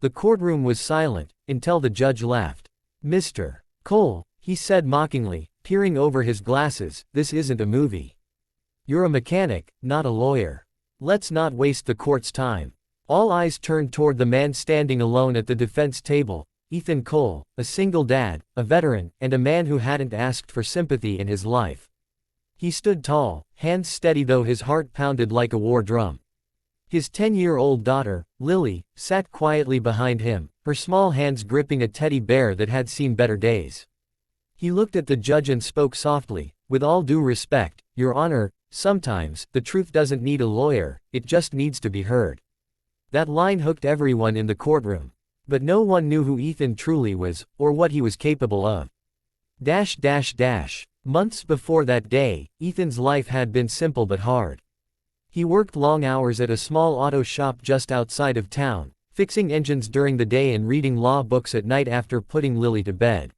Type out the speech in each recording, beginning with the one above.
The courtroom was silent, until the judge laughed. "Mr. Cole," he said mockingly, peering over his glasses, "this isn't a movie. You're a mechanic, not a lawyer. Let's not waste the court's time." All eyes turned toward the man standing alone at the defense table, Ethan Cole, a single dad, a veteran, and a man who hadn't asked for sympathy in his life. He stood tall, hands steady though his heart pounded like a war drum. His 10-year-old daughter, Lily, sat quietly behind him, her small hands gripping a teddy bear that had seen better days. He looked at the judge and spoke softly, "With all due respect, Your Honor, sometimes the truth doesn't need a lawyer, it just needs to be heard." That line hooked everyone in the courtroom. But no one knew who Ethan truly was, or what he was capable of. Months before that day, Ethan's life had been simple but hard. He worked long hours at a small auto shop just outside of town, fixing engines during the day and reading law books at night after putting Lily to bed.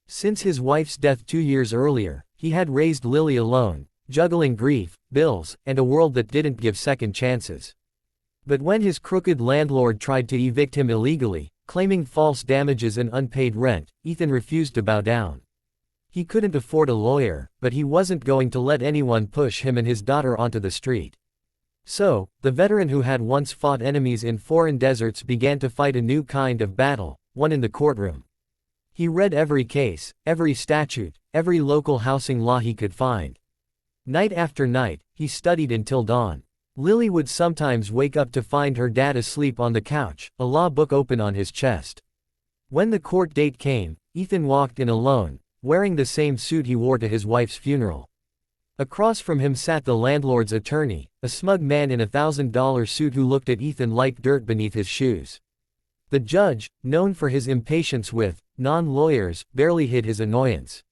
Since his wife's death 2 years earlier, he had raised Lily alone, juggling grief, bills, and a world that didn't give second chances. But when his crooked landlord tried to evict him illegally, claiming false damages and unpaid rent, Ethan refused to bow down. He couldn't afford a lawyer, but he wasn't going to let anyone push him and his daughter onto the street. So, the veteran who had once fought enemies in foreign deserts began to fight a new kind of battle, one in the courtroom. He read every case, every statute, every local housing law he could find. Night after night, he studied until dawn. Lily would sometimes wake up to find her dad asleep on the couch, a law book open on his chest. When the court date came, Ethan walked in alone, wearing the same suit he wore to his wife's funeral. Across from him sat the landlord's attorney, a smug man in a $1,000 suit who looked at Ethan like dirt beneath his shoes. The judge, known for his impatience with non-lawyers, barely hid his annoyance.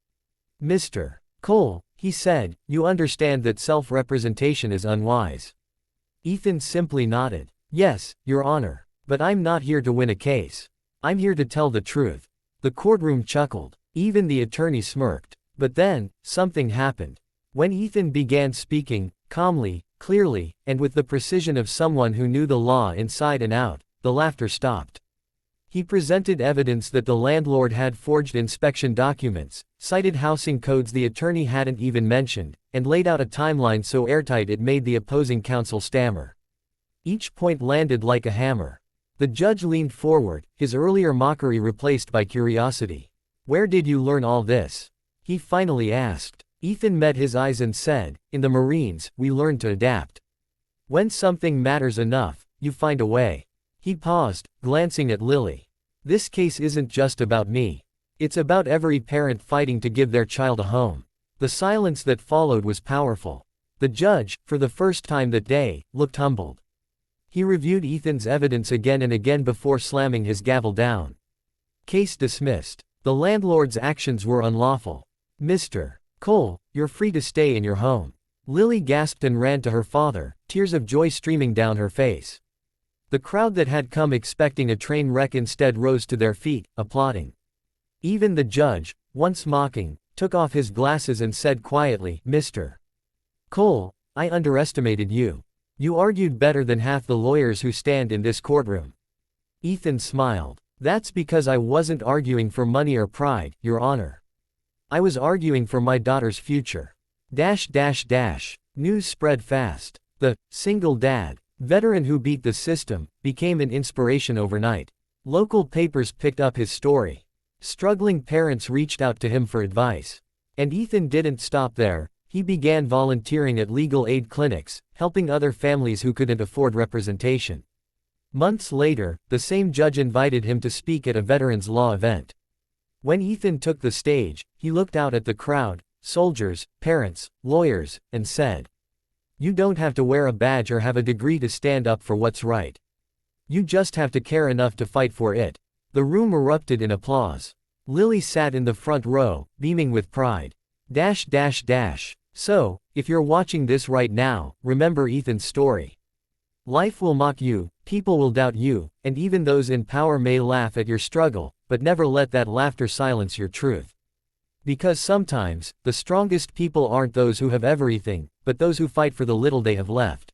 "Mr. Cole," he said, "you understand that self-representation is unwise." Ethan simply nodded. "Yes, Your Honor. But I'm not here to win a case. I'm here to tell the truth." The courtroom chuckled. Even the attorney smirked. But then, something happened. When Ethan began speaking, calmly, clearly, and with the precision of someone who knew the law inside and out, the laughter stopped. He presented evidence that the landlord had forged inspection documents, cited housing codes the attorney hadn't even mentioned, and laid out a timeline so airtight it made the opposing counsel stammer. Each point landed like a hammer. The judge leaned forward, his earlier mockery replaced by curiosity. "Where did you learn all this?" he finally asked. Ethan met his eyes and said, "In the Marines, we learned to adapt. When something matters enough, you find a way." He paused, glancing at Lily. "This case isn't just about me. It's about every parent fighting to give their child a home." The silence that followed was powerful. The judge, for the first time that day, looked humbled. He reviewed Ethan's evidence again and again before slamming his gavel down. Case dismissed. The landlord's actions were unlawful. "Mr. Cole, you're free to stay in your home." Lily gasped and ran to her father, tears of joy streaming down her face. The crowd that had come expecting a train wreck instead rose to their feet, applauding. Even the judge, once mocking, took off his glasses and said quietly, "Mr. Cole, I underestimated you. You argued better than half the lawyers who stand in this courtroom." Ethan smiled. "That's because I wasn't arguing for money or pride, Your Honor. I was arguing for my daughter's future." News spread fast. The single dad, veteran who beat the system, became an inspiration overnight. Local papers picked up his story. Struggling parents reached out to him for advice. And Ethan didn't stop there. He began volunteering at legal aid clinics, helping other families who couldn't afford representation. Months later, the same judge invited him to speak at a veterans law event. When Ethan took the stage, he looked out at the crowd, soldiers, parents, lawyers, and said, "You don't have to wear a badge or have a degree to stand up for what's right. You just have to care enough to fight for it." The room erupted in applause. Lily sat in the front row, beaming with pride. So, if you're watching this right now, remember Ethan's story. Life will mock you, people will doubt you, and even those in power may laugh at your struggle, but never let that laughter silence your truth. Because sometimes, the strongest people aren't those who have everything, but those who fight for the little they have left.